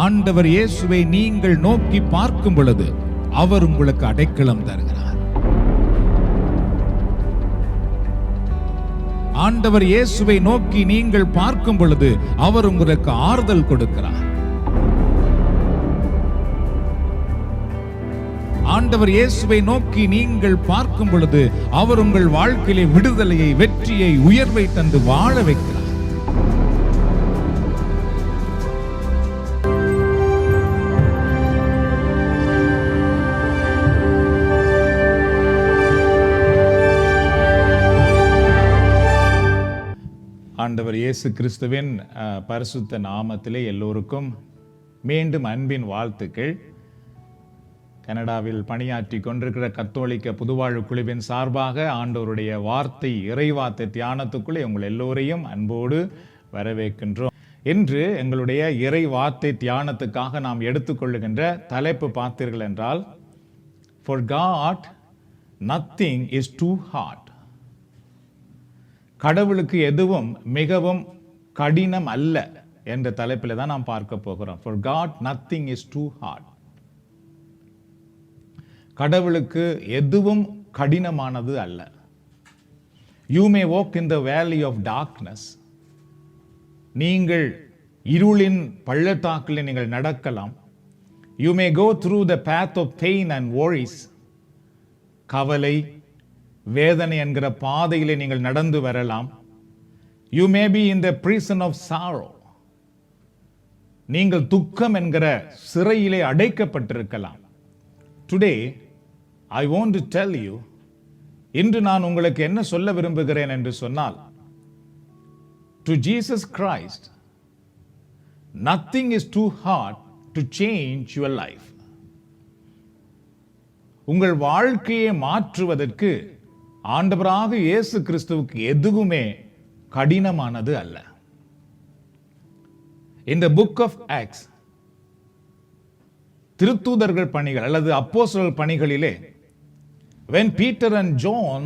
ஆண்டவர் இயேசுவை நீங்கள் நோக்கி பார்க்கும் பொழுது அவர் உங்களுக்கு அடைக்கலம் தருகிறார். ஆண்டவர் இயேசுவை நோக்கி நீங்கள் பார்க்கும் பொழுது அவர் உங்களுக்கு ஆறுதல் கொடுக்கிறார். ஆண்டவர் இயேசுவை நோக்கி நீங்கள் பார்க்கும் பொழுது அவர் உங்கள் வாழ்க்கையிலே விடுதலையை, வெற்றியை, உயர்வை தந்து வாழ வைக்கிறார். ஆண்டவர் இயேசு கிறிஸ்துவின் பரிசுத்த நாமத்திலே எல்லோருக்கும் மீண்டும் அன்பின் வாழ்த்துக்கள். கனடாவில் பணியாற்றி கொண்டிருக்கிற கத்தோலிக்க புதுவாழ்வு குழுவின் சார்பாக ஆண்டவருடைய வார்த்தை, இறைவார்த்தை தியானத்துக்குள்ளே உங்கள் எல்லோரையும் அன்போடு வரவேற்கின்றோம். இன்று எங்களுடைய இறை வார்த்தை தியானத்துக்காக நாம் எடுத்துக்கொள்ளுகின்ற தலைப்பு பார்த்தீர்கள் என்றால், For God nothing is too hard. கடவுளுக்கு எதுவும் மிகவும் கடினம் அல்ல என்ற தலைப்பில் தான் நாம் பார்க்க போகிறோம். For God nothing is too hard. கடவுளுக்கு எதுவும் கடினமானது அல்ல. You may walk in the valley of darkness. நீங்கள் இருளின் பள்ளத்தாக்கில் நீங்கள் நடக்கலாம். You may go through the path of pain and worries. கவலை, வேதனை என்கிற பாதையிலே நீங்கள் நடந்து வரலாம். You may be in the prison of sorrow. நீங்கள் துக்கம் என்கிற சிறையிலே அடைக்கப்பட்டிருக்கலாம். Today I want to tell you, இன்று நான் உங்களுக்கு என்ன சொல்ல விரும்புகிறேன் என்று சொன்னால், to Jesus Christ nothing is too hard to change your life. உங்கள் வாழ்க்கையை மாற்றுவதற்கு ஆண்டவராக இயேசு கிறிஸ்துவுக்கு எதுவுமே கடினமானது அல்ல. இந்த புக் ஆஃப் ஆக்ட்ஸ், திருத்தூதர்கள் பணிகள் அல்லது அப்போஸ்தலர் பணிகளிலே, when Peter and John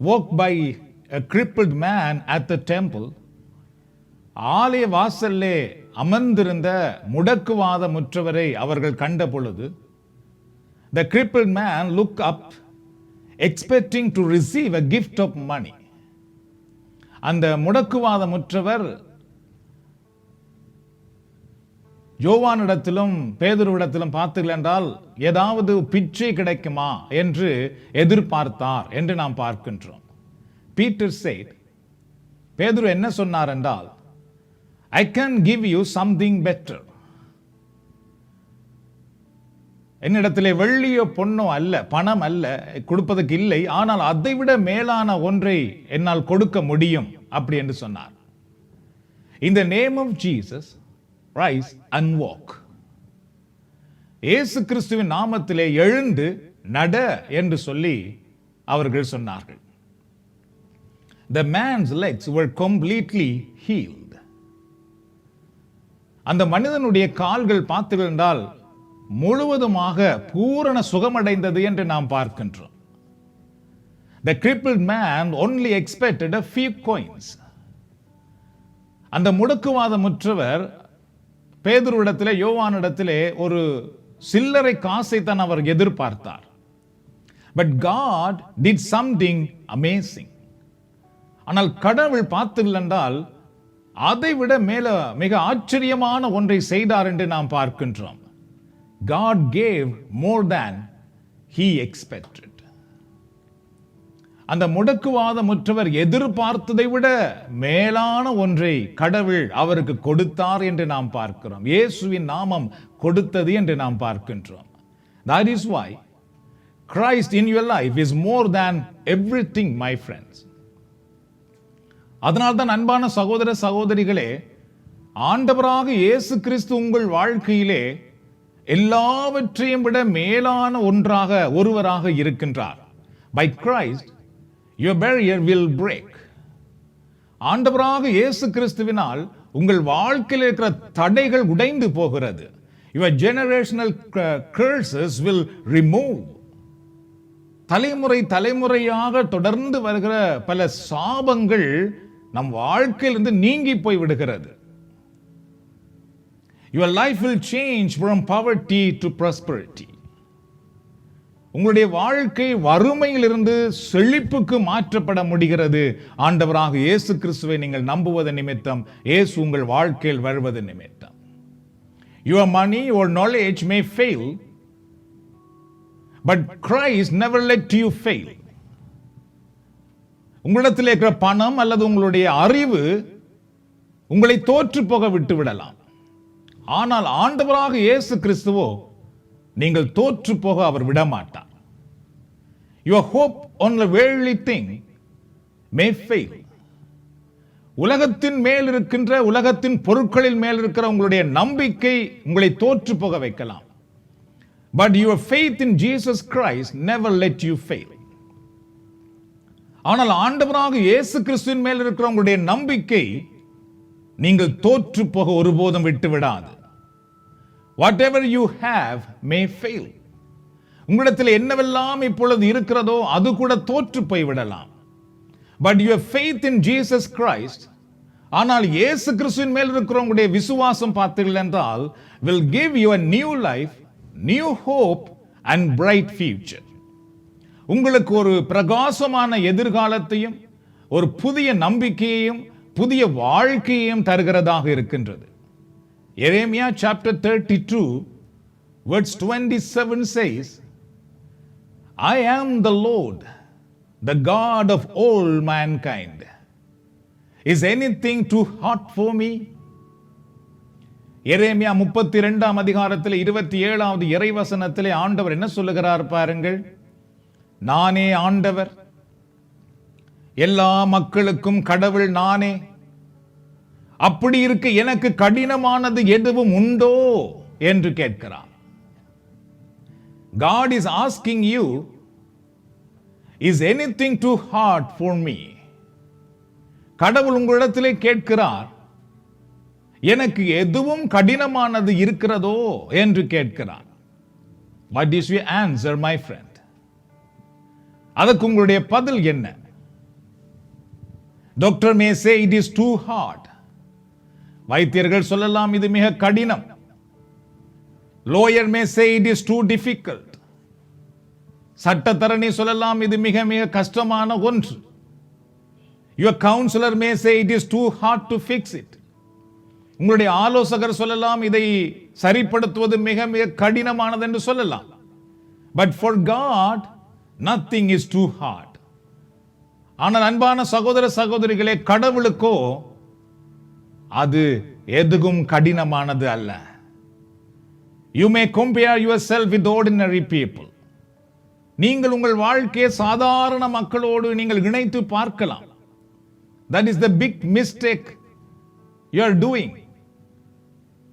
walked by a crippled man at the temple, ஆலய வாசல்லே அமர்ந்திருந்த முடக்குவாத முற்றவரை அவர்கள் கண்ட பொழுது, the crippled man looked up expecting to receive a gift of money. அந்த முடக்குவாத முற்றவர் யோவானிடத்திலும் பேதுருவிடத்திலும் பார்த்தீர்கள் என்றால் ஏதாவது பிச்சை கிடைக்குமா என்று எதிர்பார்த்தார் என்று நாம் பார்க்கின்றோம். பீட்டர் said, பேதுரு என்ன சொன்னார் என்றால், I can give you something better. என்னிடத்திலே வெள்ளியோ பொன்னோ அல்ல, பணம் அல்ல, கொடுப்பதற்கு இல்லை, ஆனால் அதைவிட மேலான ஒன்றை என்னால் கொடுக்க முடியும் அப்படி என்று சொன்னார். In the name of Jesus, rise and walk. இயேசு கிறிஸ்துவின் நாமத்திலே எழுந்து நட என்று சொல்லி அவர்கள் சொன்னார்கள். The man's legs were completely healed. அந்த மனிதனுடைய கால்கள் பார்த்தீர்கள் என்றால் முழுவதுமாக பூரண சுகமடைந்தது என்று நாம் பார்க்கின்றோம். The crippled man only expected a few coins. அந்த முடக்குவாத முற்றவர் பேதுருவிடத்திலே, யோவானிடத்திலே ஒரு சில்லறை காசை தான் அவர் எதிர்பார்த்தார். But God did something amazing. ஆனால் கடவுள் பார்த்தீர்கள் என்றால் அதைவிட மேல மிக ஆச்சரியமான ஒன்றை செய்தார் என்று நாம் பார்க்கின்றோம். God gave more than he expected. அந்த முடக்குவாத முற்றவர் எதிர்பார்த்ததை விட மேலான ஒன்றை கடவுள் அவருக்கு கொடுத்தார் என்று நாம் பார்க்கிறோம். இயேசுவின் நாமம் கொடுத்தது என்று நாம் பார்க்கின்றோம். That is why Christ in your life is more than everything, my friends. அதனால்தான் அன்பான சகோதர சகோதரிகளே, ஆண்டவராக இயேசு கிறிஸ்து உங்கள் வாழ்க்கையிலே எல்லாவற்றையும் விட மேலான ஒருவராக இருக்கின்றார். By Christ your barrier will break. ஆண்டவராக இயேசு கிறிஸ்துவினால் உங்கள் வாழ்க்கையில் இருக்கிற தடைகள் உடைந்து போகிறது. Your generational curses will remove. தலைமுறையாக தொடர்ந்து வருகிற பல சாபங்கள் நம் வாழ்க்கையிலிருந்து நீங்கி போய் விடுகிறது. Your life will change from poverty to prosperity. உங்களுடைய வாழ்க்கை வறுமையிலிருந்து செழிப்புக்கு மாற்றப்பட முடிகிறது. ஆண்டவராக இயேசு கிறிஸ்துவை நீங்கள் நம்புவதன் நிமித்தம், இயேசு உங்கள் வாழ்க்கையில் வருவது நிமித்தம். Your money or knowledge may fail, but Christ never let you fail. உங்களிடத்தில் இருக்கிற பணம் அல்லது உங்களுடைய அறிவு உங்களை தோற்று போக விட்டு விடலாம். ஆனால் ஆண்டவராக இயேசு கிறிஸ்துவோ நீங்கள் தோற்று போக அவர் விடமாட்டார். Your hope on the worldly thing may fail. உலகத்தின் மேல் இருக்கின்ற, உலகத்தின் பொருட்களின் மேல் இருக்கிற உங்களுடைய நம்பிக்கை உங்களை தோற்று போக வைக்கலாம். But your faith in Jesus Christ never let you fail. ஆனால் ஆண்டவராக இயேசு கிறிஸ்துவின் மேல் இருக்கிற உங்களுடைய நம்பிக்கை நீங்கள் தோற்று போக ஒருபோதும் விட்டு விடாது. Whatever you have may fail. உங்களிடத்தில் என்னவெல்லாம் இப்பொழுது இருக்கிறதோ அது கூட தோற்று போய்விடலாம். But your faith in Jesus Christ, ஆனால் இயேசு கிறிஸ்துவின் மேல் இருக்கிற உங்களுடைய விசுவாசம் பார்த்தீர்கள் என்றால், will give you a new life, new hope and bright future. உங்களுக்கு ஒரு பிரகாசமான எதிர்காலத்தையும் ஒரு புதிய நம்பிக்கையையும் புதிய வாழ்க்கையையும் தருகிறதாக இருக்கின்றது. Jeremiah chapter 32 verse 27 says, I am the Lord, the God of all mankind. Is anything too hard for me? எரேமியா 32ஆம் அதிகாரத்தில் 27வது இறைவசனத்திலே ஆண்டவர் என்ன சொல்லுகிறார் பாருங்கள். நானே ஆண்டவர், எல்லா மக்களுக்கும் கடவுள் நானே. அப்படி இருக்க எனக்கு கடினமானது எதுவும் உண்டோ என்று கேட்கிறார். God is asking you, is anything too hard for me? கடவுள் உங்களிடத்திலே கேட்கிறார், எனக்கு எதுவும் கடினமானது இருக்கிறதோ என்று கேட்கிறார். What is your answer, my friend? அதற்கு உங்களுடைய பதில் என்ன? Doctor may say it is too hard. வைத்தியர்கள் சொல்லலாம் இது மிக கடினம். Lawyer may say it is too difficult. சட்டத்தரணி சொல்லலாம் இது மிக மிக கஷ்டமான ஒன்று. Your counselor may say it is too hard to fix it. உங்களுடைய ஆலோசகர் சொல்லலாம் இதை சரிப்படுத்துவது மிக மிக கடினமானது என்று சொல்லலாம். But for God nothing is too hard. ஆனால் அன்பான சகோதர சகோதரிகளே, கடவுளுக்கோ அது எதுவும் கடினமானது அல்ல. You may compare yourself with ordinary people. நீங்கள் உங்கள் வாழ்க்கையை சாதாரண மக்களோடு நீங்கள் இணைத்து பார்க்கலாம். That is the big mistake you are doing.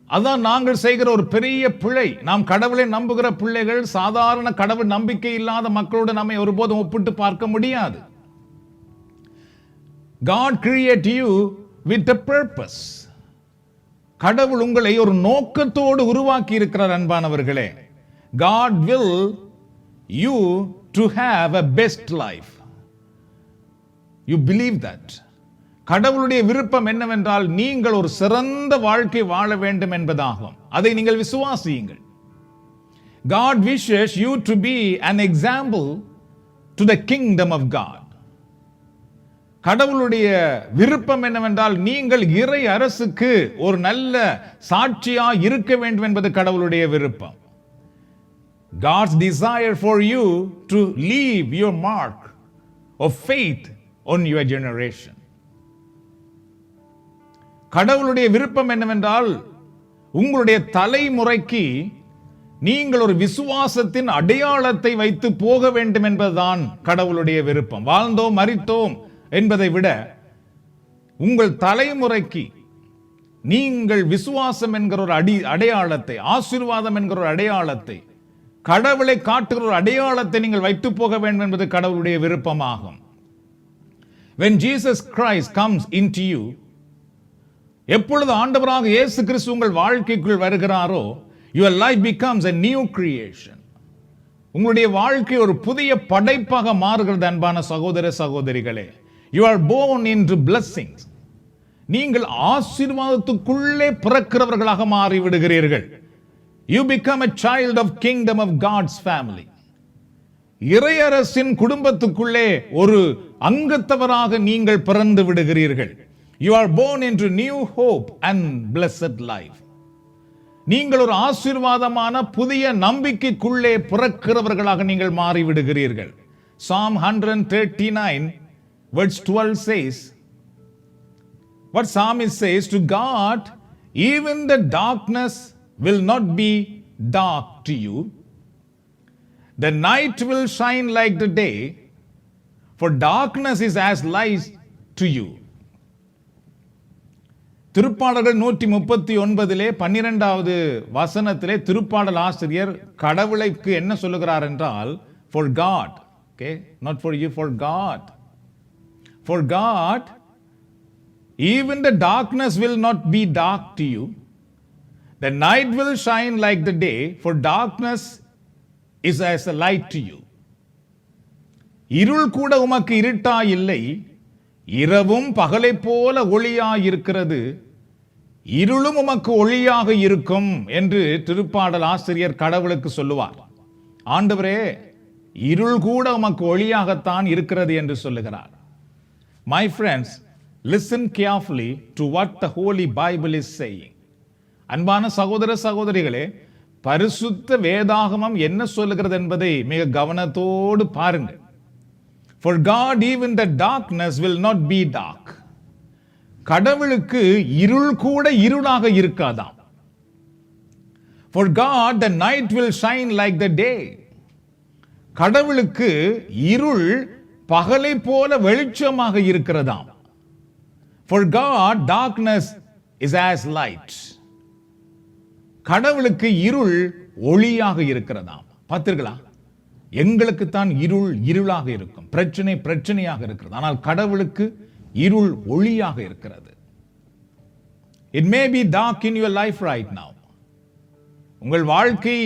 அதான் நாங்கள் செய்கிற ஒரு பெரிய பிழை. நாம் கடவுளை நம்புகிற பிள்ளைகள் சாதாரண கடவுள் நம்பிக்கை இல்லாத மக்களோடு நம்மை ஒருபோதும் ஒப்பிட்டு பார்க்க முடியாது. God created you with a purpose. கடவுள் உங்களை ஒரு நோக்கத்தோடு உருவாக்கி இருக்கிறார். அன்பானவர்களே, God will you to have a best life. You believe that? கடவுளுடைய விருப்பம் என்னவென்றால் நீங்கள் ஒரு சிறந்த வாழ்க்கை வாழ வேண்டும் என்பதாகும். அதை நீங்கள் விசுவாசியுங்கள். God wishes you to be an example to the kingdom of God. கடவுளுடைய விருப்பம் என்னவென்றால் நீங்கள் இறை அரசுக்கு ஒரு நல்ல சாட்சியா இருக்க வேண்டும் என்பது கடவுளுடைய விருப்பம். God's desire for you to leave your mark of faith on your generation. கடவுளுடைய விருப்பம் என்னவென்றால் உங்களுடைய தலைமுறைக்கு நீங்கள் ஒரு விசுவாசத்தின் அடையாளத்தை வைத்து போக வேண்டும் என்பதுதான் கடவுளுடைய விருப்பம். வாழ்ந்தோம் மரித்தோம் என்பதை விட உங்கள் தலைமுறைக்கு நீங்கள் விசுவாசம் என்கிற ஒரு அடையாளத்தை, ஆசீர்வாதம் என்கிற ஒரு அடையாளத்தை, கடவுளை காட்டுகிற ஒரு அடையாளத்தை நீங்கள் வைத்து போக வேண்டும் என்பது கடவுளுடைய விருப்பமாகும். When Jesus Christ comes into you, எப்பொழுது ஆண்டவராக இயேசு கிறிஸ்து உங்கள் வாழ்க்கைக்குள் வருகிறாரோ, your life becomes a new creation. உங்களுடைய வாழ்க்கை ஒரு புதிய படைப்பாக மாறுகிறது. அன்பான சகோதர சகோதரிகளே, you are born into blessings. நீங்கள் ஆசீர்வாதத்துக்குள்ளே பிறக்கிறவர்களாக மாறிவிடுகிறீர்கள். You become a child of kingdom of God's family. இறையரசின் குடும்பத்துக்குள்ளே ஒரு அங்கத்தவராக நீங்கள் பிறந்து விடுகிறீர்கள். You are born into new hope and blessed life. நீங்கள் ஒரு ஆசீர்வாதமான புதிய நம்பிக்கைக்குள்ளே பிறக்கிறவர்களாக நீங்கள் மாறிவிடுகிறீர்கள். Psalm 139 verse 12 says, what psalmist says, to God even the darkness will not be dark to you. The night will shine like the day, for darkness is as light to you. திருப்பாடல்கள் 139 12வது வசனத்திலே திருப்பாடல் ஆசிரியர் கடவுளுக்கு என்ன சொல்லுகிறார் என்றால், for God, okay, not for you, for God. For God, even the darkness will not be dark to you. The night will shine like the day, for darkness is as a light to you. இருள் கூட உமக்கு இருட்டா இல்லை, இரவும் பகலை போல ஒளியாய் இருக்கிறது, இருளும் உமக்கு ஒளியாக இருக்கும் என்று திருப்பாடல் ஆசிரியர் கடவுளுக்கு சொல்லுவார். ஆண்டவரே, இருள் கூட உமக்கு ஒளியாகத்தான் இருக்கிறது என்று சொல்லுகிறார். My friends, listen carefully to what the Holy Bible is saying. அன்பான சகோதர சகோதரிகளே, பரிசுத்த வேதாகமம் என்ன சொல்லுகிறது என்பதை மிக கவனத்தோடு பாருங்கள். For God even the darkness will not be dark. கடவுளுக்கு இருள் கூட இருளாக இருக்காதாம். For God the night will shine like the day. கடவுளுக்கு இருள் பகலை போல வெளிச்சமாக இருக்கிறதாம். For God darkness is as light. கடவுளுக்கு இருள் ஒளியாக இருக்கிறதாம். பார்த்தீர்களா? எங்களுக்கு தான் இருள் இருளாக இருக்கும், பிரச்சனை பிரச்சனையாக இருக்கிறது. ஆனால் கடவுளுக்கு இருள் ஒளியாக இருக்கிறது. It may be dark in your life right now. உங்கள் வாழ்க்கை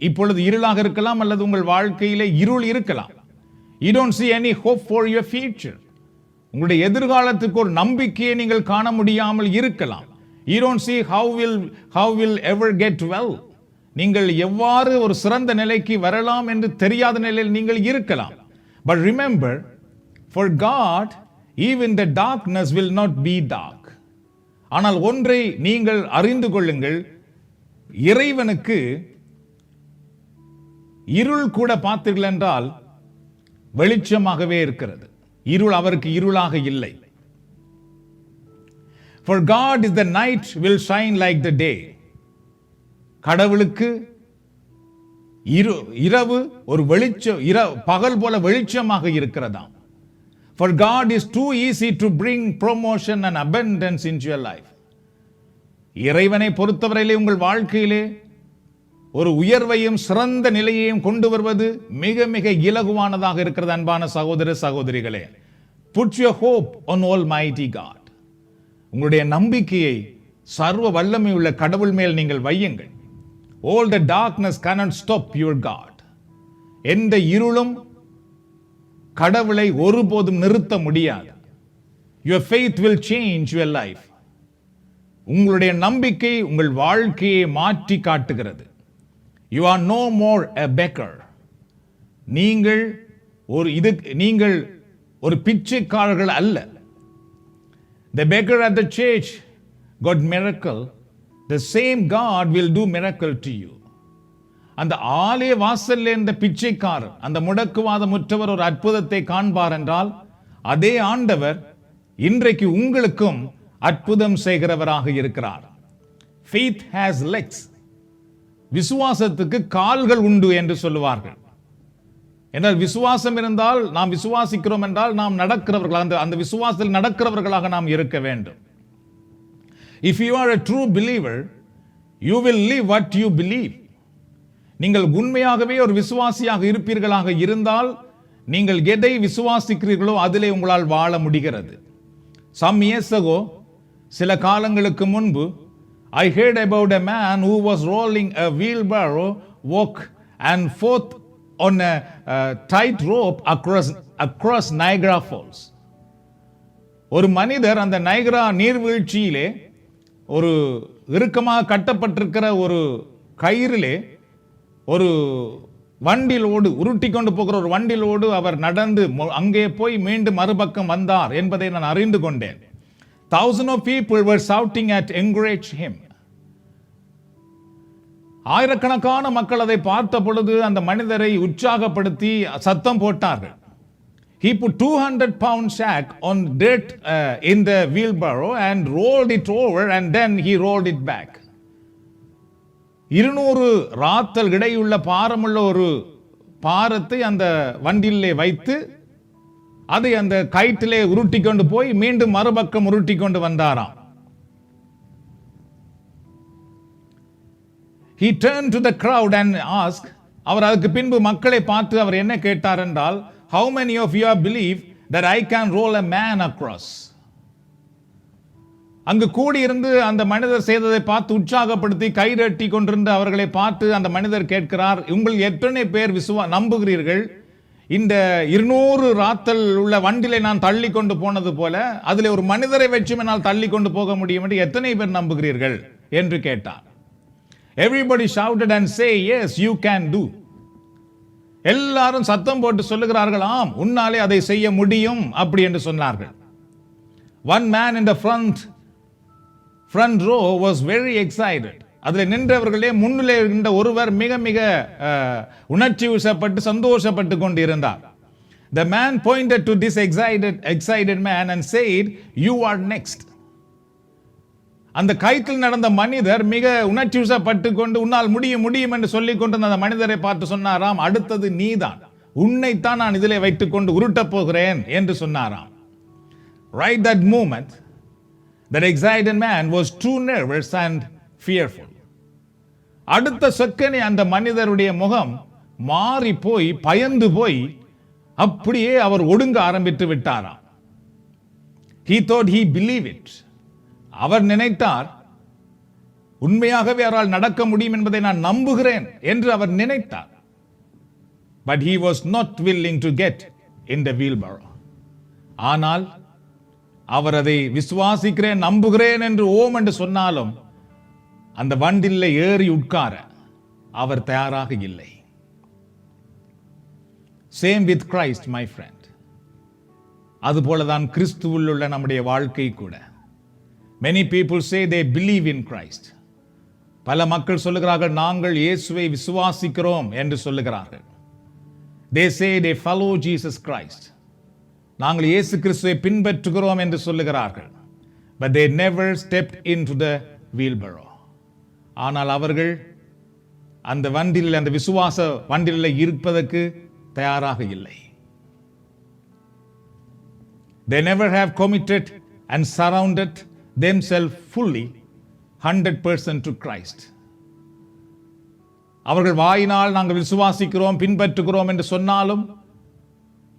இப்பொழுது இருளாக இருக்கலாம், அல்லது உங்கள் வாழ்க்கையிலே இருள் இருக்கலாம். You don't see any hope for your future. உங்களுடைய எதிர்காலத்துக்கு ஒரு நம்பிக்கையை நீங்கள் காண முடியாமல் இருக்கலாம். You don't see how will ever get well. நீங்கள் எவ்வாறு ஒரு சிறந்த நிலைக்கு வரலாம் என்று தெரியாத நிலையில் நீங்கள் இருக்கலாம். But remember, for God even the darkness will not be dark. ஆனால் ஒன்றை நீங்கள் அறிந்து கொள்ளுங்கள், இறைவனுக்கு இருள் கூட பார்த்தீர்கள் என்றால் வெளிச்சமாகவே இருக்கிறது. இருள் அவருக்கு இருளாக இல்லை. For God is the night will shine like the day. கடவுளுக்கு இரவு ஒரு வெளிச்சம், பகல் போல வெளிச்சமாக இருக்கிறதாம். For God is too easy to bring promotion and abundance into your life. இறைவனை பொறுத்தவரையிலே உங்கள் வாழ்க்கையிலே ஒரு உயர்வையும் சிறந்த நிலையையும் கொண்டு வருவது மிக மிக இலகுவானதாக இருக்கிறது. அன்பான சகோதர சகோதரிகளே, put your hope on Almighty God. உங்களுடைய நம்பிக்கையை சர்வ வல்லமை உள்ள கடவுள் மேல் நீங்கள் வையுங்கள். All the darkness cannot stop your God. எந்த இருளும் கடவுளை ஒருபோதும் நிறுத்த முடியாது. Your faith will change your life. உங்களுடைய நம்பிக்கை உங்கள் வாழ்க்கையை மாற்றி காட்டுகிறது. You are no more a beggar. நீங்கள் ஒரு பிச்சைக்காரர்கள் அல்ல. The beggar at the church got miracle. The same God will do miracle to you. அந்த ஆலய வாசல்ல இந்த பிச்சைக்காரர், அந்த முடக்குவாதமுற்றவர் ஒரு அற்புதத்தை காண்பார் என்றால், அதே ஆண்டவர் இன்றைக்கு உங்களுக்கும் அற்புதம் செய்கிறவராக இருக்கிறார். Faith has legs. விசுவாசத்துக்கு கால்கள் உண்டு என்று சொல்லுவார்கள். என்றால் விசுவாசம் இருந்தால், நாம் விசுவாசிக்கிறோம் என்றால் நாம் நடக்கிறவர்கள், அந்த விசுவாசத்தில் நடக்கிறவர்களாக நாம் இருக்க வேண்டும். If you are a true believer, you will live what you believe. நீங்கள் உண்மையாகவே ஒரு விசுவாசியாக இருப்பீர்களாக இருந்தால், நீங்கள் எதை விசுவாசிக்கிறீர்களோ அதிலே உங்களால் வாழ முடிகிறது. Some years ago, சில காலங்களுக்கு முன்பு, I heard about a man who was rolling a wheelbarrow walk and forth on a tight rope across Niagara Falls. ஒரு மனிதர் அந்த நைகரா நீர்வீழ்ச்சியிலே ஒரு இறுக்கமாக கட்டப்பட்டிருக்கிற ஒரு கயிறிலே ஒரு வண்டிலோடு உருட்டி கொண்டு போகிற ஒரு வண்டிலோடு அவர் நடந்து அங்கே போய் மீண்டும் மறுபக்கம் வந்தார் என்பதை நான் அறிந்து கொண்டேன். Thousands of people were shouting at encourage him. ஆயிரக்கணக்கான மக்கள் அதை பார்த்த பொழுது அந்த மனிதரை உற்சாகப்படுத்தி சத்தம் போட்டார்கள். He put 200-pound sack on dirt in the wheelbarrow and rolled it over and then he rolled it back. 200 ராத்தல் இடையுள்ள பாரமுள்ள ஒரு பாரத்தை அந்த வண்டியிலே வைத்து அதை அந்த கயிற்றிலே உருட்டி கொண்டு போய் மீண்டும் மறுபக்கம் உருட்டி கொண்டு வந்தாராம். He turned to the crowd and asked, அவர் அதுக்கு பின்பு மக்களை பார்த்து அவர் என்ன கேட்டார் என்றால், how many of you believe that I can roll a man across? அங்கு கூடியிருந்து அந்த மனிதர் செய்ததை பார்த்து உற்சாகப்படுத்தி கைதட்டி கொண்டிருந்த அவர்களை பார்த்து அந்த மனிதர் கேட்கிறார், உங்கள் எத்தனை பேர் நம்புகிறீர்கள் இந்த 200 ராத்தல் உள்ள வண்டிலை நான் தள்ளி கொண்டு போனது போல அதிலே ஒரு மனிதரை வச்சு என்னால் தள்ளி கொண்டு போக முடியும் என்று எத்தனை பேர் நம்புகிறீர்கள் என்று கேட்டார். Everybody shouted and say, yes, you can do. எல்லாரும் சத்தம் போட்டு சொல்லுகிறார்கள், ஆம், உன்னாலே அதை செய்ய முடியும் அப்படி என்று சொன்னார்கள். One man in the front row was very excited. அதில் நின்றவர்களே முன்னிலே இருந்த ஒருவர் மிக மிக உணர்ச்சி வசப்பட்டு சந்தோஷப்பட்டு கொண்டிருந்தார். The man pointed to this excited man and said, you are next. அந்த கயிற்றில் நடந்த மனிதர் மிக உணர்ச்சி வசப்பட்டு கொண்டு உன்னால் முடியும் முடியும் என்று சொல்லிக் கொண்டு அந்த மனிதரை பார்த்து சொன்னாராம், அடுத்தது நீதான், உன்னைத்தான் நான் இதிலே வைத்துக் கொண்டு உருட்டப் போகிறேன் என்று சொன்னாராம். Right that moment, that excited man was too nervous and fearful. அடுத்த செகண்டே அந்த மனிதருடைய முகம் மாறி போய் பயந்து போய் அப்படியே அவர் ஒடுங்க ஆரம்பித்து விட்டாராம். He thought he believed it. அவர் நினைத்தார், உண்மையாகவே அவரால் நடக்க முடியும் என்பதை நான் நம்புகிறேன் என்று அவர் நினைத்தார். But he was not willing to get in the wheelbarrow. ஆனால் அவர் அதை விசுவாசிக்கிறேன் நம்புகிறேன் என்று ஓம் என்று சொன்னாலும் அந்த வண்டில் ஏறி உட்கார அவர் தயாராக இல்லை. Same with Christ, my friend. அதுபோலதான் கிறிஸ்துவில் உள்ள நம்முடைய வாழ்க்கை கூட. Many people say they believe in Christ. பல மக்கள் சொல்லுகிறார்கள், நாங்கள் இயேசுவை விசுவாசிக்கிறோம் என்று சொல்லுகிறார்கள். They say they follow Jesus Christ. நாங்கள் இயேசு கிறிஸ்துவை பின்பற்றுகிறோம் என்று சொல்லுகிறார்கள். But they never stepped into the wheelbarrow. ஆனால் அவர்கள் அந்த வண்டியில் அந்த விசுவாச வண்டியில் இருப்பதற்கு தயாராக இல்லை. They never have committed and surrounded themselves fully 100% to Christ. அவர்கள் வாயினால் நாங்கள் விசுவாசிக்கிறோம் பின்பற்றுகிறோம் என்று சொன்னாலும்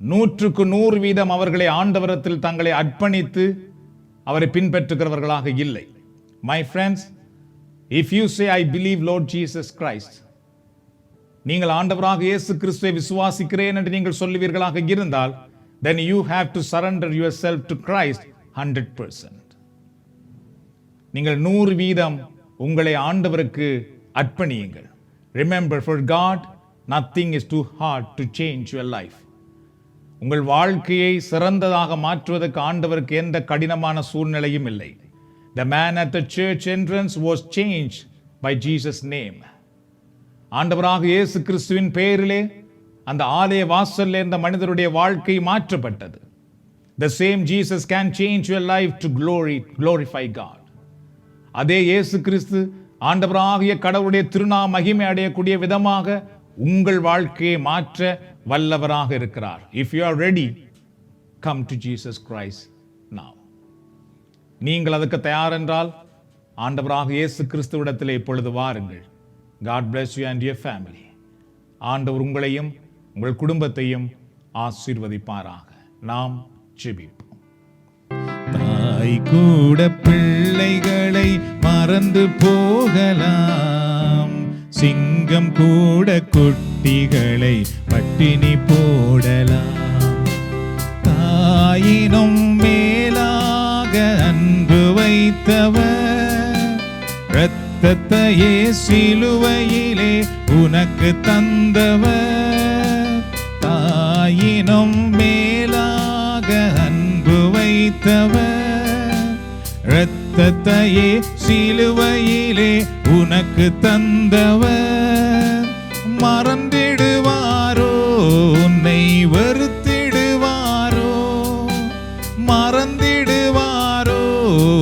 100% அவர்களை ஆண்டவரத்தில் தங்களை அர்ப்பணித்து அவரை பின்பற்றுகிறவர்களாக இல்லை. My friends, if you say I believe Lord Jesus Christ, நீங்கள் ஆண்டவராக இயேசு கிறிஸ்துவை விசுவாசிக்கிறேன் என்று நீங்கள் சொல்லுவீர்களாக இருந்தால், then you have to surrender yourself to Christ 100%. நீங்கள் 100% உங்களை ஆண்டவருக்கு அர்ப்பணியுங்கள். Remember, for God nothing is too hard to change your life. உங்கள் வாழ்க்கையை சிறந்ததாக மாற்றுவதற்கு ஆண்டவருக்கு எந்த கடினமான சூழ்நிலையும் இல்லை. The man at the church entrance was changed by Jesus' name. ஆண்டவராக இயேசு கிறிஸ்துவின் பெயரிலே அந்த ஆலய வாசல்ல இருந்த மனிதருடைய வாழ்க்கை மாற்றப்பட்டது. The same Jesus can change your life to glorify God. அதே இயேசு கிறிஸ்து ஆண்டவராகிய கடவுளுடைய திருநாம மகிமை அடையக்கூடிய விதமாக உங்கள் வாழ்க்கையை மாற்ற வல்லவராக இருக்கிறார். If you are ready, come to Jesus Christ now. நீங்கள் அதுக்கு தயார் என்றால் ஆண்டவராக இயேசு கிறிஸ்துவிடத்தில் இப்பொழுது வாருங்கள். God bless you and your family. ஆண்டவர் உங்களையும் உங்கள் குடும்பத்தையும் ஆசீர்வதிப்பாராக. நாம் ஜெபிப்போம். தாய் கூட பிள்ளைகளை மறந்து போகலாம், சிங்கம் கூட குட்டிகளை பட்டினி போடலாம். தாயினும் மேலான வைத்தவர், இரத்தத்தையே சிலுவையிலே உனக்கு தந்தவர், தாயினும் மேலாக அன்பு வைத்தவர், இரத்தத்தையே சிலுவையிலே உனக்கு தந்தவர், மறந்திடுவாரோ உன்னை வெறுத்திடுவாரோ, மறந்திடுவாரோ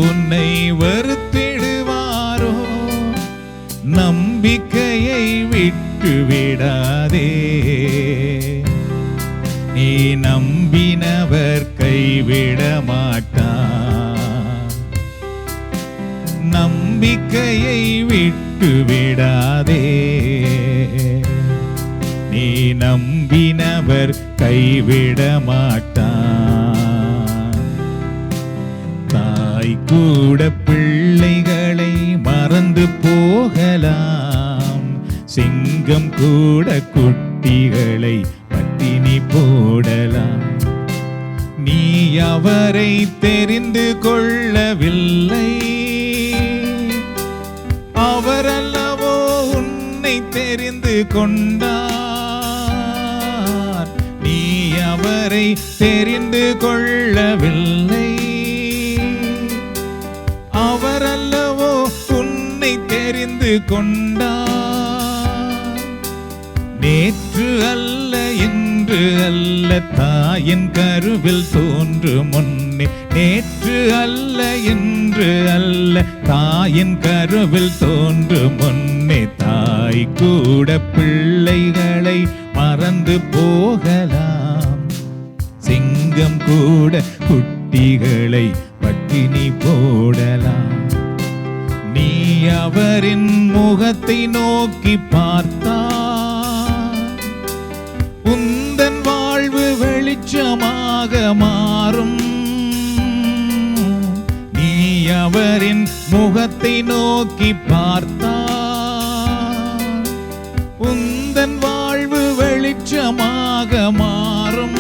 உன்னை வெறுத்திடுவாரோ, நம்பிக்கையை விட்டு விடாதே, நீ நம்பினவர் கைவிட மாட்டார், நம்பிக்கையை விட்டு விடாதே, நீ நம்பினவர் கைவிட மாட்டார். தாய் கூட பிள்ளைகளை மறந்து போகலாம், சிங்கம் கூட குட்டிகளை பட்டினி போடலாம், நீ அவரை தெரிந்து கொள்ளவில்லை, அவரல்லவோ உன்னை தெரிந்து கொண்டார், நீ அவரை தெரிந்து கொள்ளவில்லை, அவரல்லவோ உன்னை தெரிந்து கொண்டார், நேற்று அல்ல இன்று அல்ல தாயின் கருவில் தோன்றும் முன்னே, நேற்று அல்ல இன்று அல்ல தாயின் கருவில் தோன்றும் முன்னே, தாய் கூட பிள்ளைகளை மறந்து போகலாம், சிங்கம் கூட குட்டிகளை பட்டினி போடலாம், நீ அவரின் முகத்தை நோக்கி பார்த்தால் உந்தன் வாழ்வு வெளிச்சமாக மாறும், நீ அவரின் முகத்தை நோக்கி பார்த்தால் உந்தன் வாழ்வு வெளிச்சமாக மாறும்,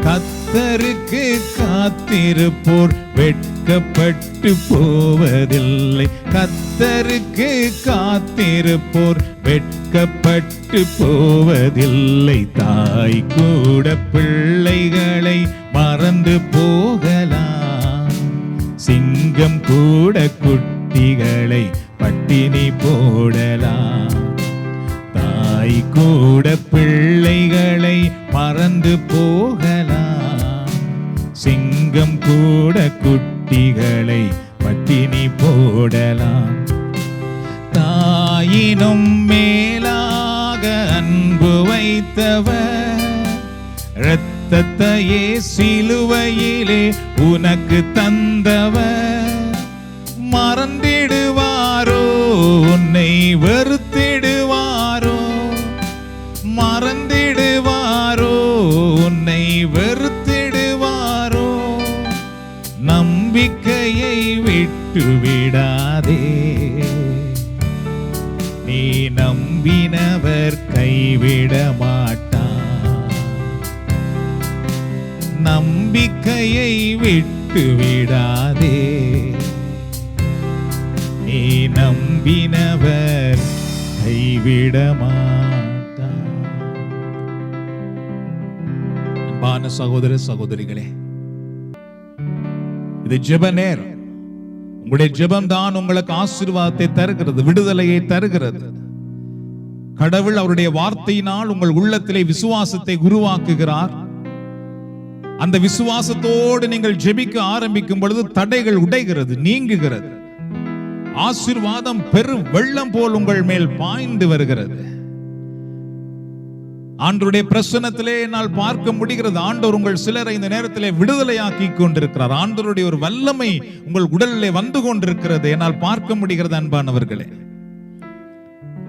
கர்த்தருக்கு காத்திருப்போர் வெட்கப்பட்டு போவதில்லை, கர்த்தருக்கு காத்திருப்போர் வெட்கப்பட்டு போவதில்லை, தாய் கூட பிள்ளைகளை மறந்து போகலாம், சிங்கம் கூட குட்டிகளை பட்டினி போடலாம், தாய் கூட பிள்ளைகளை மறந்து போகலாம், சிங்கம் கூட குட்டிகளை பட்டினி போடலாம், தாயினும் மேலாக அன்பு வைத்தவர், இரத்தத்தையே சிலுவையிலே உனக்கு தந்தவர், மறந்திடுவாரோ உன்னை வெறுத்திடுவாரோ, மறந்திடுவாரோ உன்னை வெறுத்திடுவாரோ, நம்பிக்கையை விட்டு விடாதே, நீ நம்பினவர் கைவிட மாட்டார், நம்பிக்கையை விட்டு விடாதே, நீ நம்பினவர் கைவிட மாட்டார். அன்பான சகோதர சகோதரிகளே, இது ஜெப நேரம். உங்களுடைய ஜெபம் தான் உங்களுக்கு ஆசீர்வாதத்தை தருகிறது, விடுதலையை தருகிறது. கடவுள் அவருடைய வார்த்தையினால் உங்கள் உள்ளத்திலே விசுவாசத்தை உருவாக்குகிறார். அந்த விசுவாசத்தோடு நீங்கள் ஜெபிக்க ஆரம்பிக்கும் பொழுது தடைகள் உடைகிறது, நீங்குகிறது. ஆசீர்வாதம் பெரு வெள்ளம் போல் உங்கள் மேல் பாய்ந்து வருகிறது. ஆண்டவருடைய பிரசன்னத்திலே என்னால் பார்க்க முடிகிறது. ஆண்டவர் உங்கள் சிலரை இந்த நேரத்திலே விடுதலையாக்கி கொண்டிருக்கிறார். ஆண்டவருடைய ஒரு வல்லமை உங்கள் உடலிலே வந்து கொண்டிருக்கிறது, என்னால் பார்க்க முடிகிறது. அன்பானவர்களே,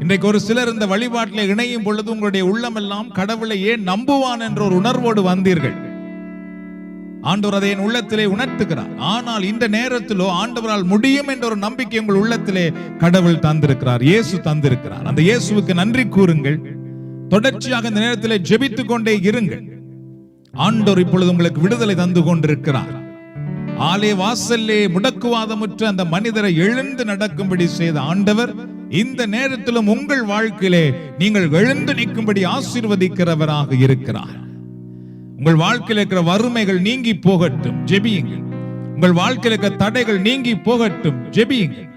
இன்றைக்கு ஒரு சிலர் இந்த வழிபாட்டில் இணையும் பொழுது உங்களுடைய உள்ளமெல்லாம் கடவுளை ஏன் நம்புவான் என்ற ஒரு உணர்வோடு வந்தீர்கள். ஆண்டவர் அதை என் உள்ளத்திலே உணர்த்துகிறார். ஆனால் இந்த நேரத்திலோ ஆண்டவரால் முடியும் என்ற ஒரு நம்பிக்கை உங்கள் உள்ளத்திலே கடவுள் தந்திருக்கிறார், இயேசு தந்திருக்கிறார். அந்த இயேசுவுக்கு நன்றி கூறுங்கள். தொடர்ச்சியாக இந்த நேரத்திலே ஜெபித்துக் கொண்டே இருங்கள். ஆண்டவர் இப்பொழுது உங்களுக்கு விடுதலை தந்து கொண்டிருக்கிறார். ஆலய வாசல்லே முடக்குவாதமுற்ற அந்த மனிதரை எழுந்து நடக்கும்படி செய்த ஆண்டவர் இந்த நேரத்திலும் உங்கள் வாழ்க்கையிலே நீங்கள் எழுந்து நிற்கும்படி ஆசீர்வதிக்கிறவராக இருக்கிறார். உங்கள் வாழ்க்கையில் இருக்கிற வறுமைகள் நீங்கி போகட்டும், ஜெபியுங்கள். உங்கள் வாழ்க்கையில் இருக்கிற தடைகள் நீங்கி போகட்டும், ஜெபியுங்கள்.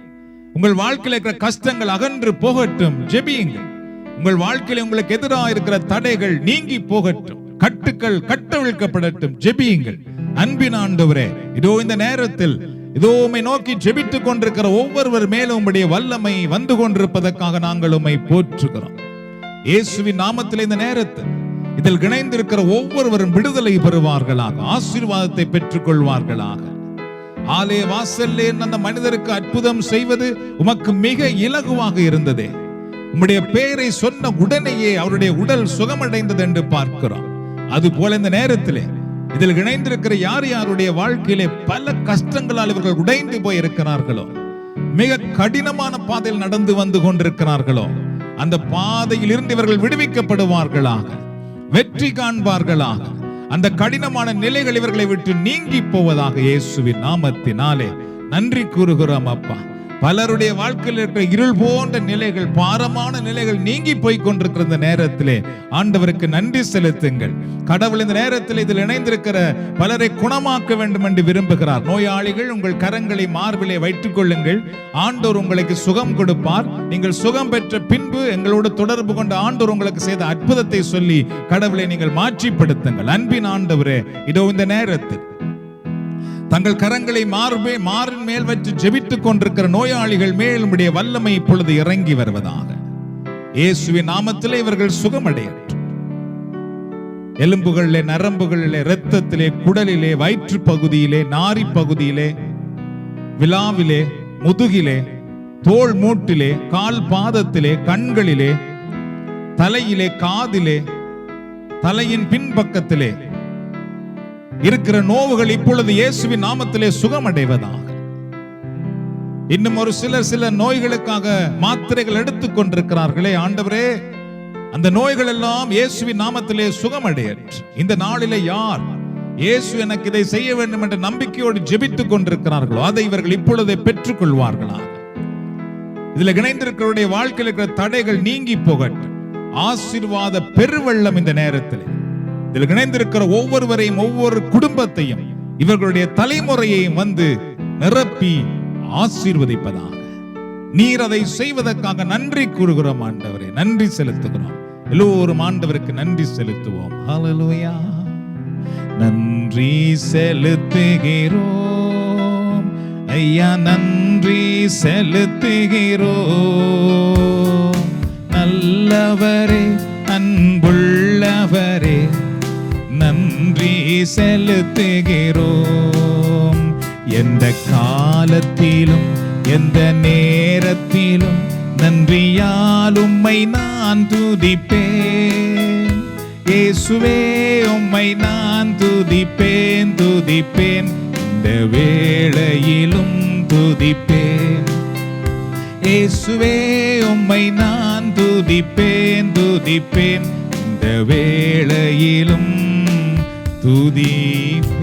உங்கள் வாழ்க்கையில் இருக்கிற கஷ்டங்கள் அகன்று போகட்டும், ஜெபியுங்கள். உங்கள் வாழ்க்கையில் உங்களுக்கு எதிராக இருக்கிற தடைகள் நீங்கி போகட்டும், கட்டுக்கள் கட்டவிழ்க்கப்படட்டும், ஜெபியுங்கள். அன்பின் ஆண்டவரே, இதோ இந்த நேரத்தில் இதோ உம்மை நோக்கி ஜெபித்துக் கொண்டிருக்கிற ஒவ்வொருவர் மேலும் உம்முடைய வல்லமை வந்து கொண்டிருப்பதற்காக நாங்கள் உம்மை போற்றுகிறோம். இயேசுவின் நாமத்தில் இந்த நேரத்தில் இதில் இணைந்திருக்கிற ஒவ்வொருவரும் விடுதலை பெறுவார்களாக, ஆசீர்வாதத்தை பெற்றுக் கொள்வார்களாக. ஆலய வாசல்லே அந்த மனிதருக்கு அற்புதம் செய்வது உமக்கு மிக இலகுவாக இருந்ததே. உம்முடைய பெயரை சொன்ன உடனேயே அவருடைய உடல் சுகமடைந்தது என்று பார்க்கிறோம். அதுபோல இந்த நேரத்திலே இதில் இணைந்திருக்கிற யார் யாருடைய வாழ்க்கையிலே பல கஷ்டங்களால் இவர்கள் உடைந்து போய் இருக்கிறார்களோ, மிக கடினமான பாதையில் நடந்து வந்து கொண்டிருக்கிறார்களோ, அந்த பாதையில் இருந்து இவர்கள் விடுவிக்கப்படுவார்களாக, வெற்றி காண்பார்களாக. அந்த கடினமான நிலைகள் இவர்களை விட்டு நீங்கி போவதாக இயேசுவின் நாமத்தினாலே நன்றி கூறுகிறோம் அப்பா. பலருடைய வாழ்க்கையில் இருக்கிற இருள் போன்ற நிலைகள், பாரமான நிலைகள் நீங்கி போய் கொண்டிருக்கிற இந்த நேரத்திலே ஆண்டவருக்கு நன்றி செலுத்துங்கள். கடவுள் இந்த நேரத்தில் இதில் இணைந்திருக்கிற பலரை குணமாக்க வேண்டும் என்று விரும்புகிறார். நோயாளிகள் உங்கள் கரங்களை மார்பிலே வைத்துக் கொள்ளுங்கள். ஆண்டவர் உங்களுக்கு சுகம் கொடுப்பார். நீங்கள் சுகம் பெற்ற பின்பு எங்களோடு தொடர்பு கொண்ட ஆண்டவர் உங்களுக்கு செய்த அற்புதத்தை சொல்லி கடவுளை நீங்கள் மாற்றிப்படுத்துங்கள். அன்பின் ஆண்டவரே, இதோ இந்த நேரத்தில் தங்கள் கரங்களை மாரின் மேல் வச்சு ஜெபித்துக் கொண்டிருக்கிற நோயாளிகள் மேல் உம்முடைய வல்லமை இப்பொழுது இறங்கி வருவதாக. இயேசுவின் நாமத்திலே இவர்கள் சுகமடையட்டும். எலும்புகளிலே, நரம்புகளிலே, இரத்தத்திலே, குடலிலே, வயிற்று பகுதியிலே, நாரி பகுதியிலே, விலாவிலே, முதுகிலே, தோள் மூட்டிலே, கால் பாதத்திலே, கண்களிலே, தலையிலே, காதிலே, தலையின் பின்பக்கத்திலே இருக்கிற நோவுகள் இப்பொழுது இயேசுவின் நாமத்திலே சுகமடைவதாக. இன்னும் ஒரு சில நோய்களுக்காக மாத்திரைகள் எடுத்துக் கொண்டிருக்கிறார்களே ஆண்டவரே, அந்த நோய்கள் எல்லாம் இயேசுவின் நாமத்திலே சுகமடையட்டும். இந்த நாளிலே யார் இயேசு எனக்கு இதை செய்ய வேண்டும் என்ற நம்பிக்கையோடு ஜெபித்துக் கொண்டிருக்கிறார்களோ அதை இவர்கள் இப்பொழுதே பெற்றுக் கொள்வார்களாக. இதில் இணைந்திருக்கிறவருடைய வாழ்க்கையில் இருக்கிற தடைகள் நீங்கி போகட்டும். ஆசீர்வாத பெருவெள்ளம் இந்த நேரத்தில் இதில் இணைந்திருக்கிற ஒவ்வொருவரையும், ஒவ்வொரு குடும்பத்தையும், இவர்களுடைய தலைமுறையையும் வந்து நிரப்பி ஆசீர்வதிப்பதாக. நீர் அதை செய்வதற்காக நன்றி கூறுகிறோம் ஆண்டவரே, நன்றி செலுத்துகிறோம். எல்லோரும் ஆண்டவருக்கு நன்றி செலுத்துவோம். ஹல்லேலூயா. நன்றி செலுத்துகிறோம் ஐயா, நன்றி செலுத்துகிறோம். நல்லவரே, அன்புள்ளவரே, நன்றி செலுத்துகிறோம். எந்த காலத்திலும் எந்த நேரத்திலும் நன்றியால் உம்மை நான் துதிப்பேன். இயேசுவே, உம்மை நான் துதிப்பேன், துதிப்பேன். இந்த வேளையிலும் துதிப்பேன். இயேசுவே, உம்மை நான் துதிப்பேன், துதிப்பேன். இந்த வேளையிலும் துதிப்பேன்.